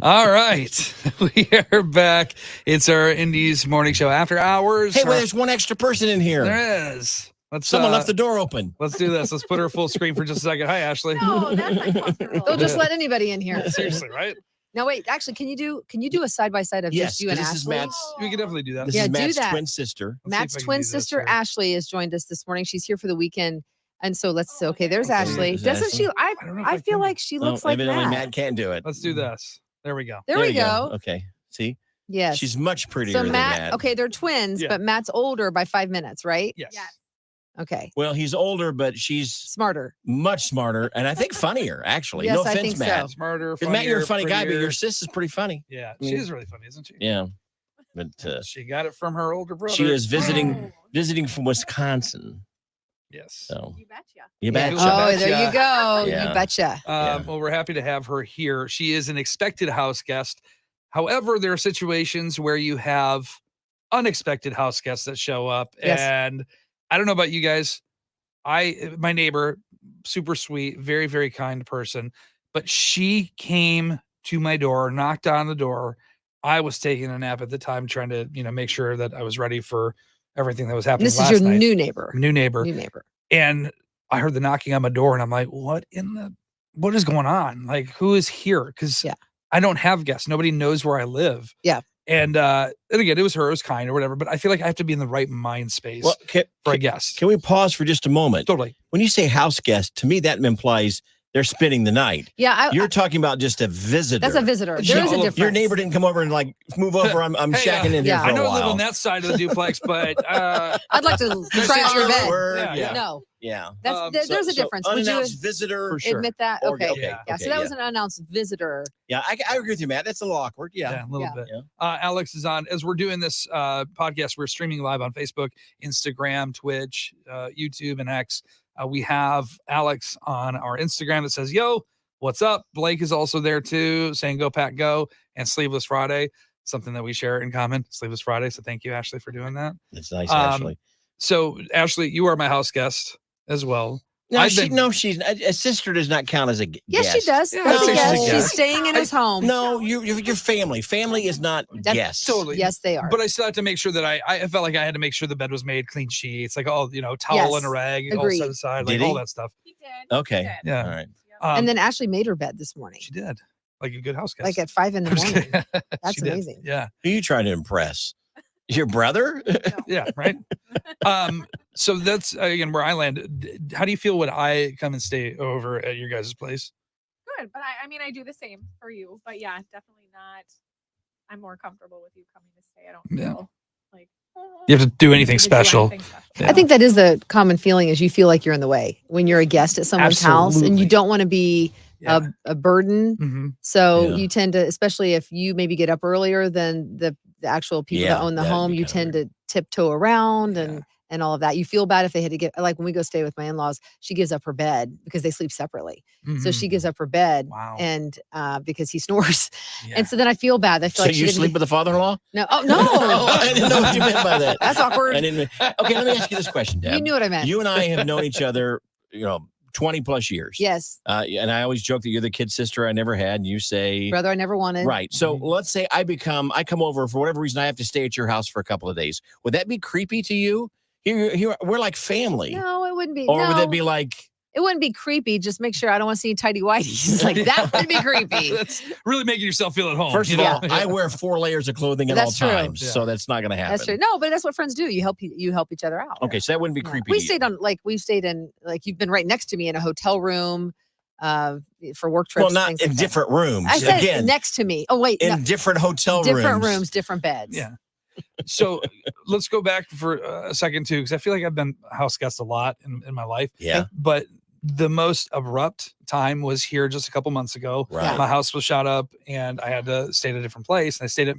All right. We are back. It's our Indy's morning show after hours. Hey, wait, there's one extra person in here. There is. Someone left the door open. Let's do this. Let's put her full screen for just a second. Hi, Ashley. No, that's uncomfortable. Don't just let anybody in here. Seriously, right? No, wait. Actually, can you do a side by side of just you and this Ashley? is Matt's. We can definitely do that. This Yeah, is do Matt's that. twin sister. Matt's if I can twin do this sister here. Ashley has joined us this morning. She's here for the weekend, and so let's. Okay, there's Okay, Ashley. there's Doesn't Ashley. she? I don't know if I I feel can. like she looks like evidently Matt. Matt can't do it. Let's do this. There we go. There we you go. Okay. See? Yes. She's much prettier so than Matt. Matt. Okay, they're twins, Yeah. but Matt's older by 5 minutes, right? Yes. Yes. Okay. Well, he's older, but she's Smarter. much smarter, and I think funnier, actually. Yes, no I offense, think so. Matt. Smarter, 'Cause Matt, you're a funny funnier, guy, but your prettier. sis is pretty funny. Yeah, I she mean, is really funny, isn't she? Yeah. But She got it from her older brother. she is Oh. visiting from Wisconsin. Yes. So You betcha. you Yeah. betcha. Oh, there Betcha. you go. Yeah. You betcha. Yeah. Well, we're happy to have her here. She is an expected house guest. However, there are situations where you have unexpected house guests that show up. Yes. And I don't know about you guys. My neighbor, super sweet, very, very kind person, but she came to my door, knocked on the door. I was taking a nap at the time, trying to, make sure that I was ready for everything that was happening. This is last your night. new neighbor. New neighbor. New neighbor. And I heard the knocking on my door, and I'm like, what is going on? Like, who is here? Because Yeah. I don't have guests. Nobody knows where I live. Yeah. And again, it was her, it was kind or whatever, but I feel like I have to be in the right mind space Well, for a guest. can we pause for just a moment? Totally. When you say house guest, to me that implies they're spending the night. Yeah. You're talking about just a visitor. That's a visitor. Yeah, There is a look, difference. Your neighbor didn't come over and like move over. I'm Hey, shacking in here yeah. for I a know I while. live on that side of the duplex, but I'd like to try out your bed. Word, Yeah. No, Yeah. that's there's a difference. Would you Unannounced visitor. For sure. admit that? Or- Okay. okay, Yeah. okay, So that was an unannounced visitor. Yeah, I agree with you, Matt. That's a little awkward. yeah, Yeah. a little Yeah. bit. Yeah. Alex is on as we're doing this podcast. We're streaming live on Facebook, Instagram, Twitch, YouTube, and X. We have Alex on our Instagram that says, "Yo, what's up?" Blake is also there too, saying "Go Pack Go" and Sleeveless Friday, something that we share in common. Sleeveless Friday. So thank you, Ashley, for doing that. It's nice, Um, Ashley. So Ashley, you are my house guest as well. No, I've she's a sister does not count as a Yes, guest. she does. Yeah, That's I'd say a she's a guest. She's guest. staying in his home. No, your family. Family is not That's guests. Totally. Yes, they are. But I still had to make sure that I felt like I had to make sure the bed was made, clean sheets, like all, towel Yes, and a rag, agreed. all set aside, like Did he? all that stuff. He did. Okay. He did. Yeah. All right. And then Ashley made her bed this morning, She did. Like a good house guest. like at 5 in the I'm just morning. kidding. That's She did. amazing. Yeah. Who are you trying to impress? Your brother? Yeah. Right. So that's again where I land. How do you feel when I come and stay over at your guys' place? Good. But I mean, I do the same for you. But yeah, definitely not. I'm more comfortable with you coming to stay. I don't Yeah. feel like You have to do anything need to special. anything special. Yeah. I think that is the common feeling is you feel like you're in the way when you're a guest at someone's house and Absolutely. you don't want to be Yeah. a burden. hmm So Yeah. you tend to, especially if you maybe get up earlier than the actual people Yeah, that own the that'd home, be you kinda tend to tiptoe around Yeah. and all of that. You feel bad if they had to get, like when we go stay with my in-laws, she gives up her bed because they sleep separately. So she gives up her bed Wow. and because he snores. Yeah. And so then I feel bad. I feel So like she you didn't sleep with the father-in-law? No. Oh, no. I didn't know what you meant by that. That's awkward. I didn't. Okay, let me ask you this question, Deb. You knew what I meant. You and I have known each other, 20 plus years. Yes. And I always joke that you're the kid sister I never had. And you say, Brother, I never wanted. right. So Mhm. let's say I come over for whatever reason. I have to stay at your house for a couple of days. Would that be creepy to you? Here we're like family. No, it wouldn't be. Or no, would that be like, it wouldn't be creepy. Just make sure I don't want to see tidy whities. Like that would be creepy. That's really making yourself feel at home. first you of know? all, I wear 4 layers of clothing at That's all true. times. Yeah. So that's not going to happen. That's true. No, but that's what friends do. You help each other out. Okay, so that wouldn't be Yeah. creepy. We to you. stayed in you've been right next to me in a hotel room for work trips. Well, not things in like that. different rooms. I said Again, next to me. Oh wait, in no, different hotel different rooms, different beds. Yeah. So let's go back for a second too, because I feel like I've been house guest a lot in my life. Yeah. But the most abrupt time was here just a couple months ago. Right. My house was shot up and I had to stay at a different place. And I stayed at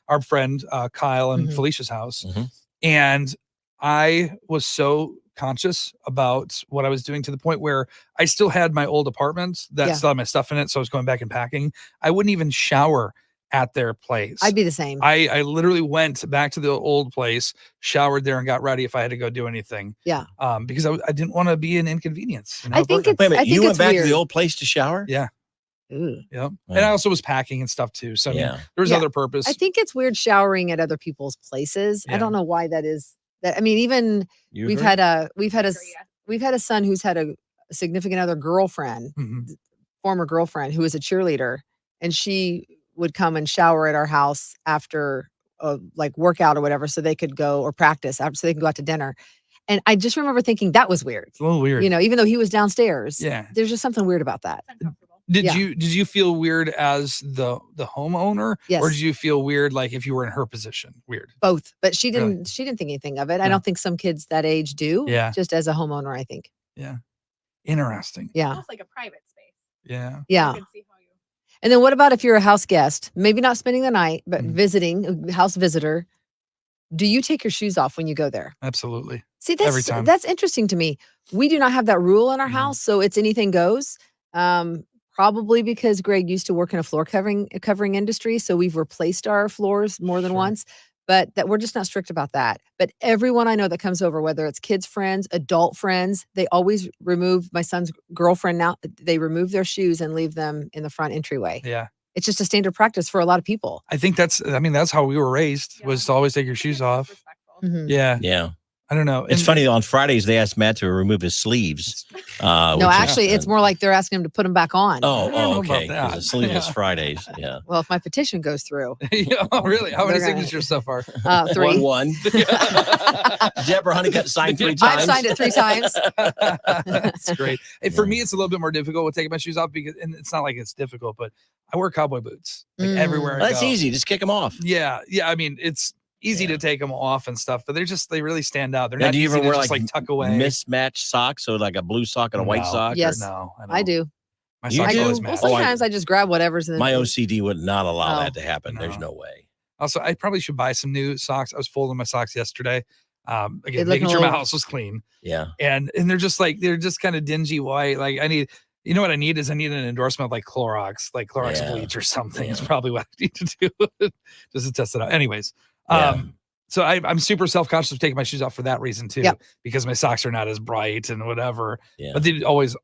our friend Kyle and Mhm. Felicia's house. Mhm. And I was so conscious about what I was doing to the point where I still had my old apartment that Yeah. still had my stuff in it. So I was going back and packing. I wouldn't even shower at their place. I'd be the same. I literally went back to the old place, showered there, and got ready if I had to go do anything. Yeah. Because I didn't want to be an inconvenience. I think burden. Wait a minute, I think you went it's back weird. to the old place to shower? Yeah. Ooh. Yep. Yeah. And I also was packing and stuff too. So I mean, Yeah. there was Yeah. other purpose. I think it's weird showering at other people's places. I Yeah. don't know why that is. That I mean, even You we've agree? had a Agree, yeah. we've had a son who's had a significant other girlfriend, Mhm. former girlfriend, who was a cheerleader, and she would come and shower at our house after like workout or whatever, so they could go or practice after, so they can go out to dinner. And I just remember thinking that was weird. It's a little weird. You know, even though he was downstairs, Yeah. there's just something weird about that. It's uncomfortable. Did Yeah. you feel weird as the homeowner? Or Yes. did you feel weird like if you were in her position? Weird. Both, but she Really? didn't. She didn't think anything of it. I No. don't think some kids that age do. Yeah. Just as a homeowner, I think. Interesting. Yeah. Almost like a private space. Yeah. Yeah. You can see how you. And then what about if you're a house guest? Maybe not spending the night, but Mhm. visiting, a house visitor. Do you take your shoes off when you go there? Absolutely. See, Every time. that's interesting to me. We do not have that rule in our Mhm. house, so it's anything goes. Probably because Greg used to work in a floor covering industry, so we've replaced our floors more than Sure. once. But that we're just not strict about that. But everyone I know that comes over, whether it's kids' friends, adult friends, they always remove my son's girlfriend. Now they remove their shoes and leave them in the front entryway. Yeah. It's just a standard practice for a lot of people. I think that's how we were raised, was to always take your I think shoes it's off. disrespectful. Mhm. Yeah. Yeah. I don't know. It's And- funny, on Fridays, they asked Matt to remove his sleeves. No, which is- actually, it's more like they're asking him to put them back on. I don't know about Okay. 'Cause that. it's sleeveless Yeah. Fridays. Yeah. Well, if my petition goes through, Yeah, oh, really? How many They're gonna- signatures so far? 3. 1-1. Deborah Honeycutt signed 3 times. I've signed it 3 times. That's great. And for Yeah. me, it's a little bit more difficult with taking my shoes off because, and it's not like it's difficult, but I wear cowboy boots like Mm. everywhere. I Well, that's go. easy. Just kick them off. Yeah, yeah. I mean, it's easy Yeah. to take them off and stuff, but they really stand out. They're Now, not do you easy ever to wear just like tuck away. mismatched socks? So like a blue sock and a white No. sock? or- Yes. No, I do. My You socks do? always Well, match. Oh, sometimes I just grab whatever's in the My OCD would not allow Oh. that to happen. There's No. no way. Also, I probably should buy some new socks. I was folding my socks yesterday. Again, look making a sure my little- house was clean. Yeah. And they're just kind of dingy white. Like I need, you know what I need is an endorsement of like Clorox Yeah. bleach or something. It's Yeah. probably what I need to do just to test it out. Anyways, Yeah. so I'm super self-conscious of taking my shoes off for that reason too, Yep. because my socks are not as bright and whatever, Yeah. but they always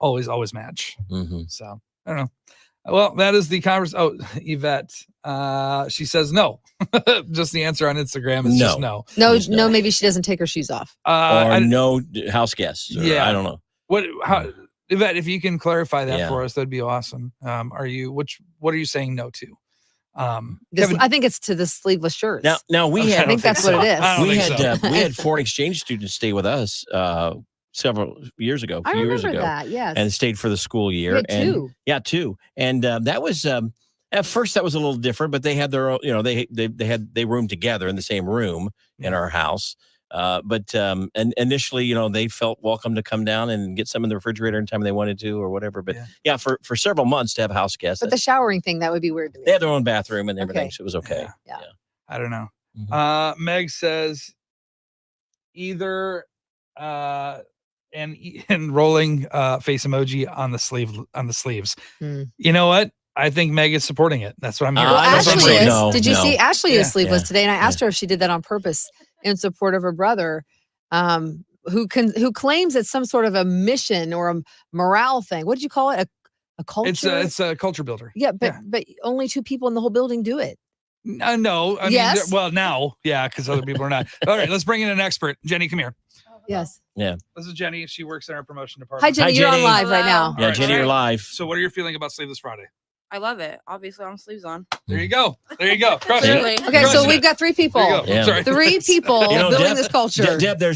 match. Mhm. So I don't know. Well, that is the conversation. Oh, Yvette, she says no. Just the answer on Instagram is just no. No, Just no. maybe she doesn't take her shoes off. Or I- no house guests. Or Yeah. I don't know. How, Yvette, if you can clarify that Yeah. for us, that'd be awesome. What are you saying no to? Kevin, I think it's to the sleeveless shirts. Now we Okay, had. I think that's what it is. I don't We think had so. we had foreign exchange students stay with us several years ago, a I few years remember ago, that. Yes. and stayed for the school year. We had and 2. Yeah, 2. And that was at first that was a little different, but they had their own, they roomed together in the same room in our house. And initially, they felt welcome to come down and get some in the refrigerator anytime they wanted to or whatever. But yeah, for several months to have house guests, But the showering thing, that would be weird to me. they had their own bathroom and everything, Okay. so it was okay. Yeah. I don't know. Mhm. Meg says either and rolling face emoji on the sleeves. Hmm. You know what? I think Meg is supporting it. That's what I'm hearing. Well, That's what I'm Ashley hearing. is. No, Did you no. see Ashley Yeah. is sleeveless Yeah. today? And I asked her if she did that on purpose in support of her brother, who claims it's some sort of a mission or a morale thing. What did you call it? A culture? It's a culture builder. Yeah, but only 2 people in the whole building do it. No, I Yes. mean, well, now, yeah, because other people are not. All right, let's bring in an expert. Jenny, come here. Yes. This is Jenny. She works in our promotion Hi, department. Jenny. Hi, You're on Jenny. live right now. All Yeah, right, Jenny, you're live. So, what are your feeling about Sleeveless Friday? I love it. Obviously, I'm sleeves on. There you go. There you go. Crush Clearly. it. Okay, so Crushing we've it. got 3 people. There you go. Yeah. Sorry. 3 people building Deb, this culture. Deb, there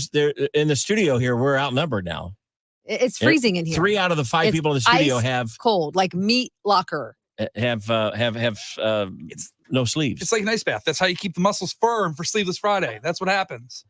in the studio here, we're outnumbered now. It's freezing in here. 3 out of the 5 It's people in the studio ice have cold, like meat locker. no sleeves. It's like an ice bath. That's how you keep the muscles firm for Sleeveless Friday. That's what happens.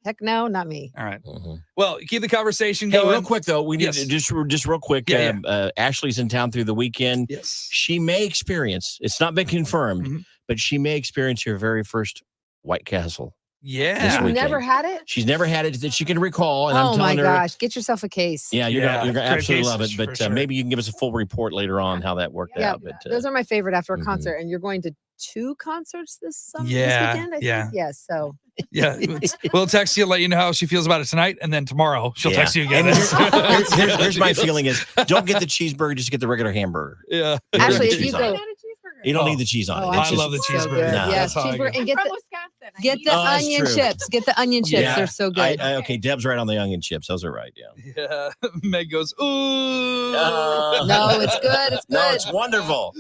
Heck no, not me. All right. Mhm. Well, keep the conversation Hey, going. real quick though, we need Yes. to just real quick. Yeah, Ashley's in town through the weekend. Yes. She may experience. It's not been confirmed, Mhm. but she may experience her very first White Castle. Yeah. This You've weekend. never had it? She's never had it that she can recall, and I'm Oh my telling her. gosh, get yourself a case. Yeah, you're Yeah, gonna great absolutely love it. cases, But for sure. maybe you can give us a full report later on how that worked Yeah, out. But those are my favorite after a Mhm. concert, and you're going to 2 concerts this Yeah, weekend. I yeah. think. Yes. So Yeah. We'll text you, let you know how she feels about it tonight. And then tomorrow she'll text you again. And here's my feeling is don't get the cheeseburger, just get the regular hamburger. Yeah. You don't Actually, need if the you cheese on go, it. You don't need the cheese on it. Oh, It's I just- love the so cheeseburger. good. No. Yes, That's how I cheeseburger, go. and I'm get from the Wisconsin. I get need the it. Oh, that's onion true. chips. Get the onion chips. Yeah. They're so good. Okay, Deb's right on the onion chips. Those are right. Yeah. Yeah. Meg goes, ooh. No, it's good. It's good. No, it's wonderful.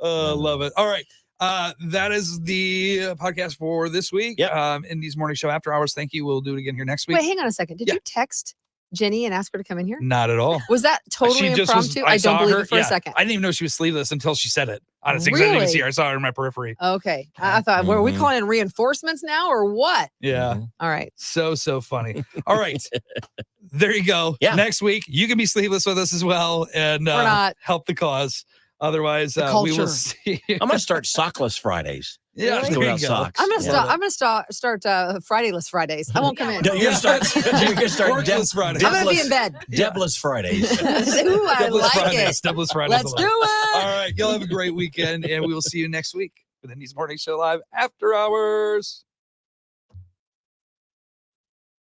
Love it. All right. That is the podcast for this week. Yep. Indy's morning show after hours. Thank you. We'll do it again here next week. Wait, hang on a second. Did Yeah. you text Jenny and ask her to come in here? Not at all. Was that totally She just was- impromptu? I I saw don't believe her- it for yeah, a second. I didn't even know she was sleeveless until she said it. I didn't even Really? see her. I saw her in my periphery. Okay. I thought, were we Mhm. calling in reinforcements now or what? Yeah. Mhm. All right. So funny. All right. There you go. Yeah. Next week, you can be sleeveless with us as well and Or not. help the cause. Otherwise, The we will culture. see. I'm gonna start sockless Fridays. Yeah, Really? there you Without go. socks. I'm gonna Yeah. start. I'm gonna start Fridayless Fridays. I won't come in. No, you're gonna start. You're gonna start Workless Fridays. I'm gonna be in bed. Debless Fridays. Ooh, I Debless like Fridays. it. Debless Fridays. Let's do it. All right. Y'all have a great weekend, and we will see you next week with Indy's Morning Show Live After Hours.